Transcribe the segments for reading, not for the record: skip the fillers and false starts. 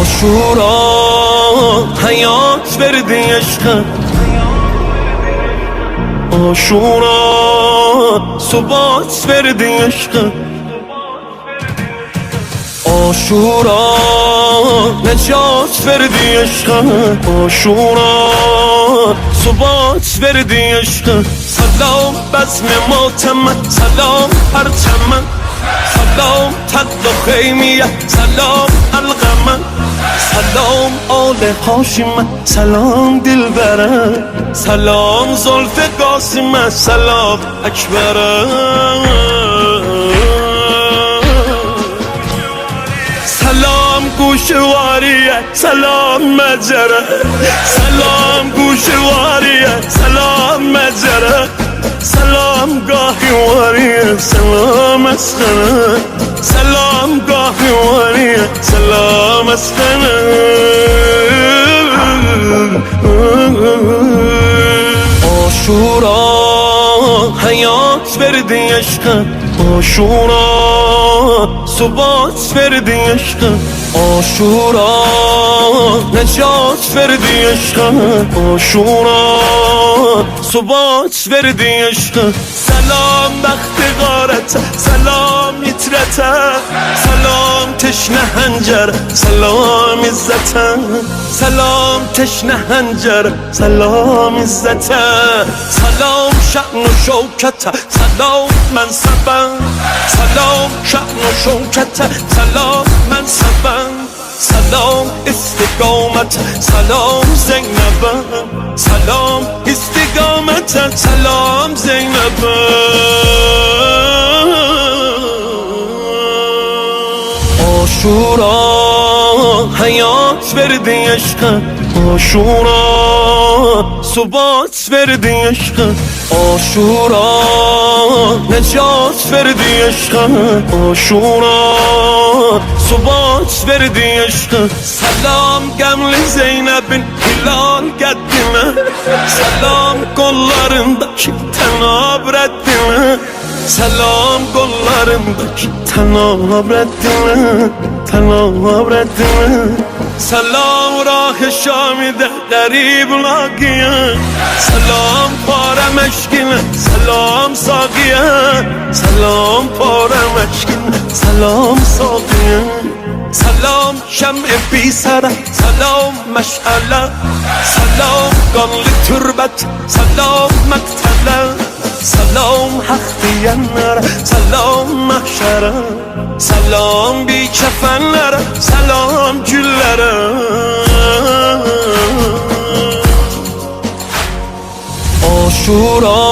آشورا حیات بردی عشقم، آشورا ثبات بردی عشقم، آشورا نجات بردی عشقم، آشورا ثبات بردی عشقم. سلام بزم ماتم، سلام پرچم، سلام تد و خیمیه، سلام القمه، سلام آل هاشم، سلام دلبره، سلام زلف قاسم، سلام اکبره، سلام گوشواریه، سلام مجره، سلام گوشواریه، سلام مجره، سلام گاهی واریه، سلام اسخنه، سلام گاهی واریه، سلام اسخنه. آشورا حیات بردی عشقم، آشورا ثبات بردی عشقم، آشورا نجات بردی عشقم، آشورا ثبات بردی عشقم. سلام بخت غارت، سلام یترت، سلام تشنه هنجر، سلام عزت، سلام تشنه هنجر، سلام عزت، سلام شأن و شوکت، سلام منصب، سلام شأن و شوکت، سلام منصب، سلام استقامت، سلام زینب، سلام استقامت، سلام زینب. آشورا حیات بردی عشقم، آشورا ثبات بردی عشقم، آشورا نجات بردی عشقم، آشورا ثبات بردی عشقم. سلام قمل Zeynep'in hilal qəddinə, سلام qollarındakı tənab rəddinə, سلام qollarındakı tənab rəddinə, tənab rəddinə. سلام راه شامیده غریب لاغیه، سلام پاره مشکینه، سلام ساقیه، سلام پاره مشکینه، سلام ساقیه، سلام شمع بی سره، سلام مشعله، سلام قانlı تربت، سلام مقتله، سلام حق diyenlere، سلام محشره، سلام بی kefenlere، سلام güllere. آشورا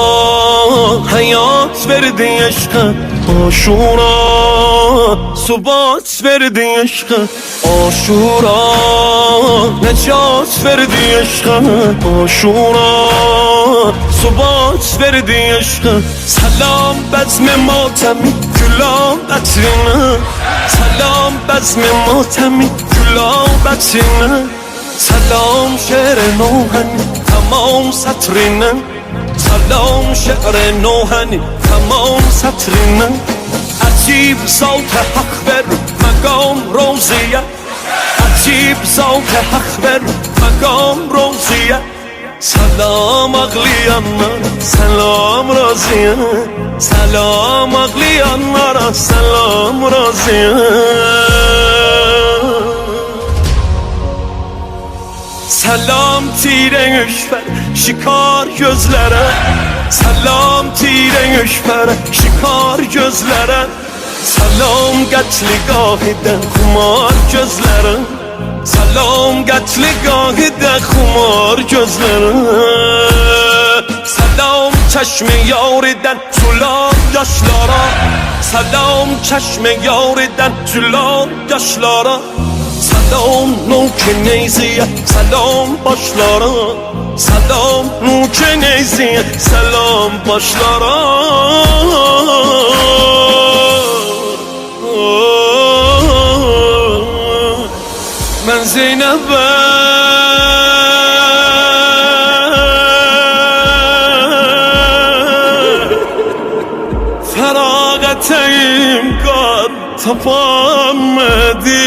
حیات بردی عشقم، آشورا ثبات بردی عشقم، آشورا نجات بردی عشقم، آشورا ثبات بردی عشقم. سلام بزم ماتمی گلام عطرینه، سلام بزم ماتمی گلام عطرینه، سلام شعر نوحنی تمام سطرینه، سلام شعر نوحنی تمام سطرینه. عجیب صوت حق بر مقام روزیه، عجیب صوت حق بر مقام روزیه. سلام ağlayanlara, سلام razıyım, سلام ağlayanlara, سلام razıyım. Selam tire üşper, şikar gözlere, selam tire üşper, şikar gözlere, selam qətligahıdən xumar gözlere, selam qətligahıdən xumar gözlere, selam çeşme yaridən sular yaşlara, selam çeşme yaridən sular yaşlara. سلام نوک نیزیه، سلام başlara، سلام نوک نیزیه، سلام başlara. من Zeynep'e feragateyim kar tapamadı.